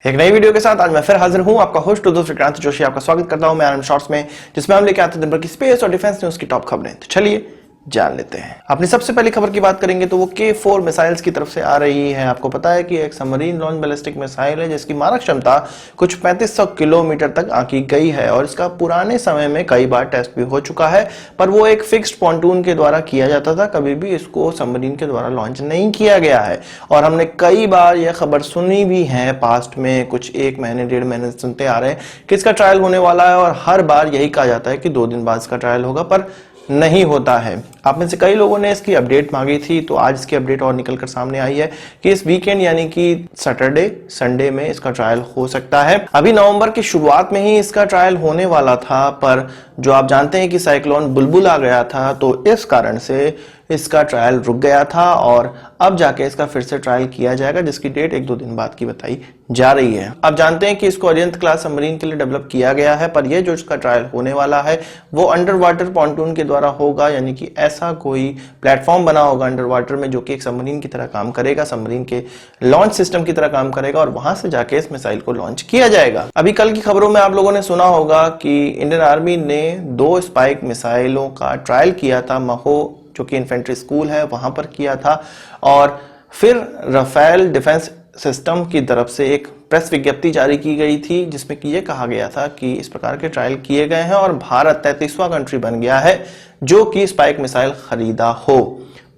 एक नई वीडियो के साथ आज मैं फिर हाजिर हूं, आपका होस्ट दोस्त विक्रांत जोशी आपका स्वागत करता हूं मैं आनंद शॉर्ट्स में, जिसमें हम लेके आते हैं दिन भर की स्पेस और डिफेंस न्यूज की टॉप खबरें। तो चलिए जान लेते हैं। अपनी सबसे पहली खबर की बात करेंगे तो वो K4 मिसाइल्स की तरफ से आ रही है। आपको पता है कि एक सबमरीन लॉन्च बैलिस्टिक मिसाइल है जिसकी मारक क्षमता कुछ 3500 किलोमीटर तक आंकी गई है और इसका पुराने समय में कई बार टेस्ट भी हो चुका है, पर वो एक फिक्स्ड पॉन्टून के द्वारा किया जाता था, कभी भी इसको सबमरीन के द्वारा लॉन्च नहीं किया गया है। और हमने कई बार यह खबर सुनी भी है, पास्ट में कुछ 1 महीने 1.5 महीने सुनते आ रहे हैं कि इसका ट्रायल होने वाला है और हर बार यही कहा जाता है कि 2 दिन बाद इसका ट्रायल होगा, पर नहीं होता है। आप में से कई लोगों ने इसकी अपडेट मांगी थी, तो आज इसकी अपडेट और निकल कर सामने आई है कि इस वीकेंड यानी कि सैटरडे संडे में इसका ट्रायल हो सकता है। अभी नवंबर की शुरुआत में ही इसका ट्रायल होने वाला था, पर जो आप जानते हैं कि साइक्लोन बुलबुल आ गया था, तो इस कारण से इसका ट्रायल रुक गया था और अब जाके इसका फिर से ट्रायल किया जाएगा, जिसकी डेट 1-2 दिन बाद की बताई जा रही है। आप जानते हैं कि इसको अरिहंत क्लास सबमरीन के लिए डेवलप किया गया है, पर यह जो इसका ट्रायल होने वाला है वो अंडर वाटर पॉन्टून के द्वारा होगा, यानी कि ऐसा कोई प्लेटफॉर्म बना होगा अंडर वाटर में जो कि एक सबमरीन की तरह काम करेगा, सबमरीन के लॉन्च सिस्टम की तरह काम करेगा और वहां से जाके इस मिसाइल को लॉन्च किया जाएगा। अभी कल की खबरों में आप लोगों ने सुना होगा कि इंडियन आर्मी ने 2 स्पाइक मिसाइलों का ट्रायल किया था, महो जो कि इन्फेंट्री स्कूल है वहां पर किया था, और फिर राफेल डिफेंस सिस्टम की तरफ से एक प्रेस विज्ञप्ति जारी की गई थी जिसमें कि यह कहा गया था कि इस प्रकार के ट्रायल किए गए हैं और भारत 33वां कंट्री बन गया है जो कि स्पाइक मिसाइल खरीदा हो।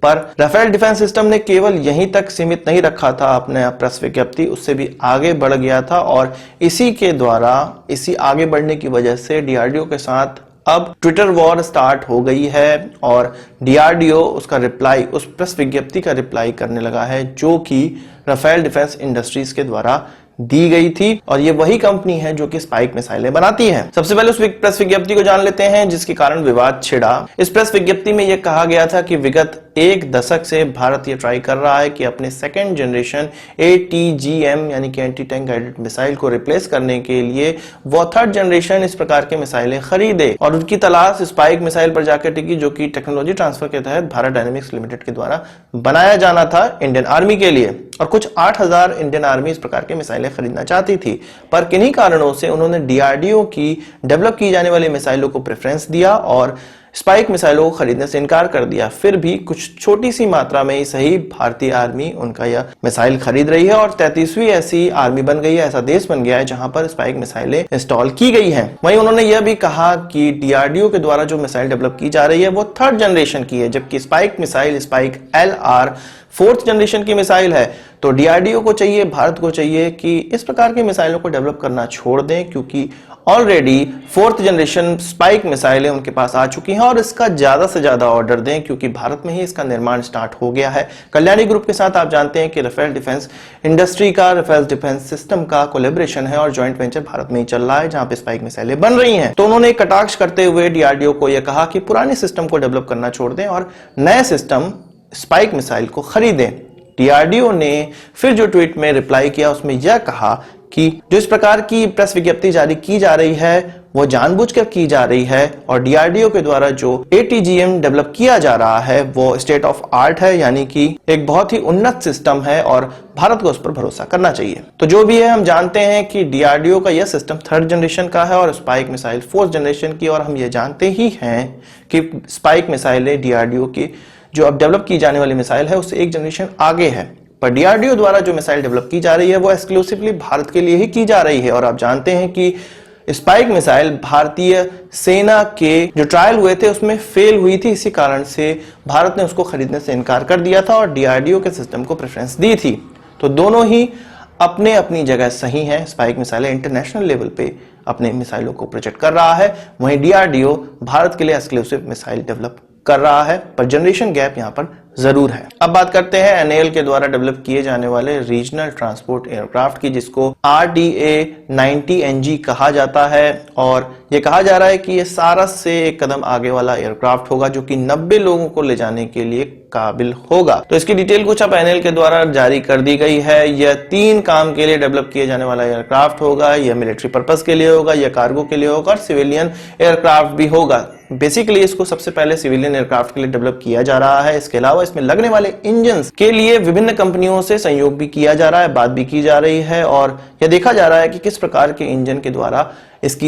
पर राफेल डिफेंस सिस्टम ने केवल यहीं तक सीमित नहीं रखा था अपने प्रेस विज्ञप्ति, उससे भी आगे बढ़ गया था और इसी के द्वारा, इसी आगे बढ़ने की वजह से डीआरडीओ के साथ अब ट्विटर वॉर स्टार्ट हो गई है और डीआरडीओ उसका रिप्लाई, उस प्रेस विज्ञप्ति का रिप्लाई करने लगा है जो कि राफेल डिफेंस इंडस्ट्रीज के द्वारा दी गई थी, और ये वही कंपनी है जो कि स्पाइक मिसाइलें बनाती है। सबसे पहले उस प्रेस विज्ञप्ति को जान लेते हैं जिसके कारण विवाद छिड़ा। इस प्रेस विज्ञप्ति में यह कहा गया था कि विगत 1 दशक से भारत ये ट्राई कर रहा है कि अपने 2nd जनरेशन ATGM यानी कि एंटी टैंक गाइडेड मिसाइल को रिप्लेस करने के लिए वो 3rd जनरेशन इस प्रकार के मिसाइलें खरीदे, और उनकी तलाश स्पाइक मिसाइल पर जाकर टिकी जो कि टेक्नोलॉजी ट्रांसफर के तहत भारत डायनेमिक्स लिमिटेड के द्वारा बनाया जाना था इंडियन आर्मी के लिए, और कुछ 8000 इंडियन आर्मी इस प्रकार के मिसाइलें खरीदना चाहती थी। पर किन्हीं कारणों से उन्होंने डीआरडीओ की डेवलप की जाने वाली मिसाइलों को प्रेफरेंस दिया और स्पाइक मिसाइलों को खरीदने से इनकार कर दिया। फिर भी कुछ छोटी सी मात्रा में ही सही भारतीय आर्मी उनका यह मिसाइल खरीद रही है और 33वीं ऐसी आर्मी बन गई है, ऐसा देश बन गया है जहां पर स्पाइक मिसाइलें इंस्टॉल की गई हैं। वहीं उन्होंने यह भी कहा कि डीआरडीओ के द्वारा जो मिसाइल डेवलप की जा रही है वो 3rd जनरेशन की है, जबकि spike missile spike LR 4th generation की मिसाइल है। तो डीआरडीओ को चाहिए, भारत को चाहिए कि इस प्रकार की मिसाइलों को डेवलप करना छोड़ दें, क्योंकि ऑलरेडी 4th जनरेशन स्पाइक मिसाइलें उनके पास आ चुकी हैं और इसका ज्यादा से ज्यादा ऑर्डर दें, क्योंकि भारत में ही इसका निर्माण स्टार्ट हो गया है। कल्याणी ग्रुप के साथ आप जानते हैं कि राफेल डिफेंस इंडस्ट्री का, राफेल डिफेंस सिस्टम का कोलैबोरेशन है और जॉइंट वेंचर भारत में ही चल रहा है जहां पे स्पाइक मिसाइलें बन रही हैं। तो उन्होंने कटाक्ष करते हुए डीआरडीओ को यह कहा कि पुराने सिस्टम को डेवलप करना छोड़ दें और नए सिस्टम स्पाइक मिसाइल को खरीदें। डीआरडीओ ने फिर जो ट्वीट में रिप्लाई किया उसमें यह कहा कि जो इस प्रकार की प्रेस विज्ञप्ति जारी की जा रही है वो जानबूझकर की जा रही है और डीआरडीओ के द्वारा जो ATGM डेवलप किया जा रहा है वो स्टेट ऑफ आर्ट है, यानी कि एक बहुत ही उन्नत सिस्टम है और भारत को उस पर भरोसा करना चाहिए। तो जो भी है, हम जानते हैं कि डीआरडीओ का यह सिस्टम 3rd जनरेशन का है और स्पाइक मिसाइल 4th जनरेशन की, और हम ये जानते ही हैं कि स्पाइक मिसाइलें डीआरडीओ की जो अब डेवलप की जाने वाली मिसाइल है उससे 1 जनरेशन आगे है। पर डीआरडीओ द्वारा जो मिसाइल डेवलप की जा रही है वो एक्सक्लूसिवली भारत के लिए ही की जा रही है, और आप जानते हैं कि स्पाइक मिसाइल भारतीय सेना के जो ट्रायल हुए थे उसमें फेल हुई थी, इसी कारण से भारत ने उसको खरीदने से इनकार कर दिया था और डीआरडीओ के सिस्टम को प्रेफरेंस दी थी। तो दोनों ही अपने अपनी जगह सही हैं। स्पाइक मिसाइलें इंटरनेशनल लेवल पे अपने मिसाइलों को प्रोजेक्ट कर रहा है, वहीं डीआरडीओ भारत के लिए एक्सक्लूसिव मिसाइल डेवलप कर रहा है, पर जनरेशन गैप यहां पर जरूर है। अब बात करते हैं एनएएल के द्वारा डेवलप किए जाने वाले रीजनल ट्रांसपोर्ट एयरक्राफ्ट की, जिसको RDA-90NG कहा जाता है, और ये कहा जा रहा है कि ये सारस से एक कदम आगे वाला एयरक्राफ्ट होगा जो कि 90 लोगों को ले जाने के लिए काबिल होगा। तो इसकी डिटेल कुछ अब एनएएल के द्वारा जारी कर दी गई है। यह 3 काम के लिए डेवलप किए जाने वाला एयरक्राफ्ट होगा। यह मिलिट्री पर्पस के लिए होगा, यह कार्गो के लिए होगा और सिविलियन एयरक्राफ्ट भी होगा। बेसिकली इसको सबसे पहले सिविलियन एयरक्राफ्ट के लिए डेवलप किया जा रहा है। इसके अलावा इसमें लगने वाले इंजन के लिए विभिन्न कंपनियों से सहयोग भी किया जा रहा है, बात भी की जा रही है और यह देखा जा रहा है कि किस प्रकार के इंजन के द्वारा इस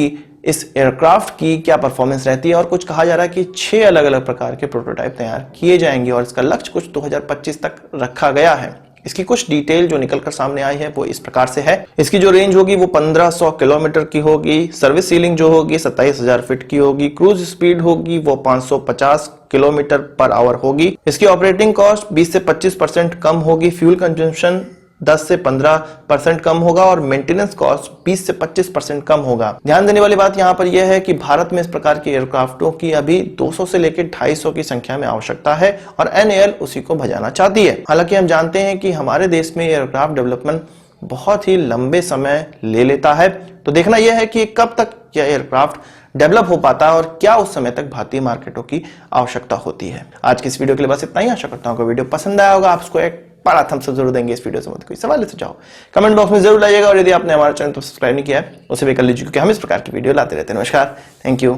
एयरक्राफ्ट की क्या परफॉर्मेंस रहती है। और कुछ कहा जा रहा है कि 6 अलग अलग प्रकार के प्रोटोटाइप तैयार किए जाएंगे और इसका लक्ष्य कुछ 2025 तक रखा गया है। इसकी कुछ डिटेल जो निकलकर सामने आई है वो इस प्रकार से है। इसकी जो रेंज होगी वो 1500 किलोमीटर की होगी, सर्विस सीलिंग जो होगी 27,000 फीट की होगी, क्रूज स्पीड होगी वो 550 किलोमीटर पर आवर होगी। इसकी ऑपरेटिंग कॉस्ट 20 से 25% कम होगी, फ्यूल कंजम्पशन 10 से 15% कम होगा और मेंटेनेंस कॉस्ट 20 से 25% कम होगा। ध्यान देने वाली बात यहां पर यह है कि भारत में इस प्रकार के एयरक्राफ्टों की अभी 200 से लेकर 250 की संख्या में आवश्यकता है और एनएएल उसी को भजाना चाहती है। हालांकि हम जानते हैं कि हमारे देश में एयरक्राफ्ट डेवलपमेंट बहुत ही लंबे समय ले लेता है, तो देखना यह है कि कब तक यह एयरक्राफ्ट डेवलप हो पाता है और क्या उस समय तक भारतीय मार्केटों की आवश्यकता होती है। आज की इस वीडियो के लिए बस इतना ही। आशा करता हूं कि वीडियो पसंद आया होगा। आप उसको एक बड़ा थम्स अप जरूर देंगे। इस वीडियो से मत कोई सवाल सुझाव कमेंट बॉक्स में जरूर लाइएगा और यदि आपने हमारा चैनल तो सब्सक्राइब नहीं किया है उसे भी कर लीजिए, क्योंकि हम इस प्रकार की वीडियो लाते रहते हैं। नमस्कार, थैंक यू,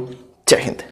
जय हिंद।